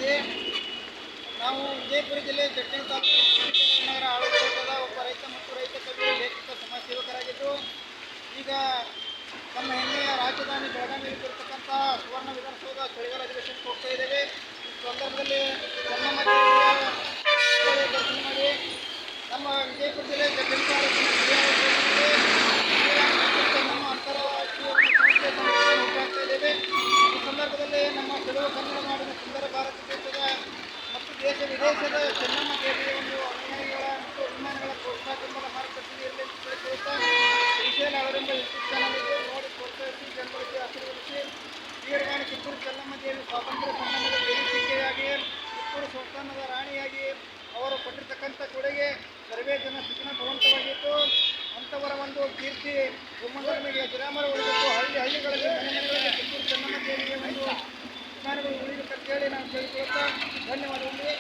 ನಮಸ್ತೆ. ನಾವು ವಿಜಯಪುರ ಜಿಲ್ಲೆ ಚಟ್ಟಣ ತಾಲೂಕು ನಗರ ಆಳುಕೋಟದ ಒಬ್ಬ ರೈತ ಮತ್ತು ರೈತ ಕವಿ ಲೇಖಕ ಸಮಾಜ ಸೇವಕರಾಗಿದ್ದು, ಈಗ ನಮ್ಮ ಹೆಮ್ಮೆಯ ರಾಜಧಾನಿ ಬೆಳಗಾವಿಯಲ್ಲಿ ಬರತಕ್ಕಂಥ ಸುವರ್ಣ ವಿಧಾನಸೌಧ ಚಳಿಗಾಲ ಅಧಿವೇಶನಕ್ಕೆ ಹೋಗ್ತಾ ಇದ್ದೇವೆ. ಈ ಸಂದರ್ಭದಲ್ಲಿ ಚೆನ್ನಮ್ಮ ದೇವಿಯ ದರ್ಶನ ಮಾಡಿ ನಮ್ಮ ವಿಜಯಪುರ ಜಿಲ್ಲೆ ಚಟ್ಟಣ ತಾಲೂಕಿನ ನಮ್ಮ ಅಂತಾರಾಷ್ಟ್ರೀಯ ಸಂಸ್ಥೆ ಉದ್ಘಾಟಿಸ್ತಾ ಇದ್ದೇವೆ. ಈ ಸಂದರ್ಭದಲ್ಲಿ ನಮ್ಮ ಕೆಲವು ಕನ್ನಡ ನಾಡಿನ ಸುಂದರ ಭಾರತ ದೇಶದ ಮತ್ತು ದೇಶ ವಿದೇಶದ ಚೆನ್ನಮ್ಮ ದೇವಿಯ ಒಂದು ಅನುಯಾಯಿಗಳ ಮತ್ತು ಅಭಿಮಾನಿಗಳ ಪ್ರೋತ್ಸಾಹ ಬೆಂಬಲ ಮಾರ್ಗದರ್ಶನ ತಿಳಿಸುತ್ತಾ ಶ್ರೀಶೈಲ ಅವರೆಂಬ ಯೂಟ್ಯೂಬ್ ಚಾನಲ್ ಇದೆ, ನೋಡಿ ಪ್ರೋತ್ಸಾಹಿಸಿ ಜನರಿಗೆ ಆಶೀರ್ವದಿಸಿ. ವೀರವಾಣಿ ಕಿತ್ತೂರು ಚೆನ್ನಮ್ಮ ದೇವಿ ಸ್ವಾತಂತ್ರ್ಯ ಸಂಗ್ರಾಮದ ವೇದಿಕೆಯಾಗಿ ಕಿತ್ತೂರು ಸಂಸ್ಥಾನದ ರಾಣಿಯಾಗಿ ಅವರು ಕೊಟ್ಟಿರ್ತಕ್ಕಂಥ ಕೊಡುಗೆ ಸರ್ವೇ ಜನ ಶಿಕ್ಷಣ ಭಗವಂತವಾಗಿತ್ತು. ಅಂಥವರ ಒಂದು ಕೀರ್ತಿ ನಮಗೆ ವಿರಾಮರ ಉಳಿಬೇಕು. ಹಳ್ಳಿಗಳಲ್ಲಿ ಮನೆಗಳಲ್ಲಿ ಕಿತ್ತೂರು ಚೆನ್ನಮ್ಮ ದೇವಿಗೆ ಒಂದು ಅಭಿಮಾನಿಗಳು ಉಳಿಬೇಕಂತೇಳಿ ನಾವು ಕೇಳಿಕೊಳ್ಳುತ್ತಾ ಧನ್ಯವಾದಗಳು.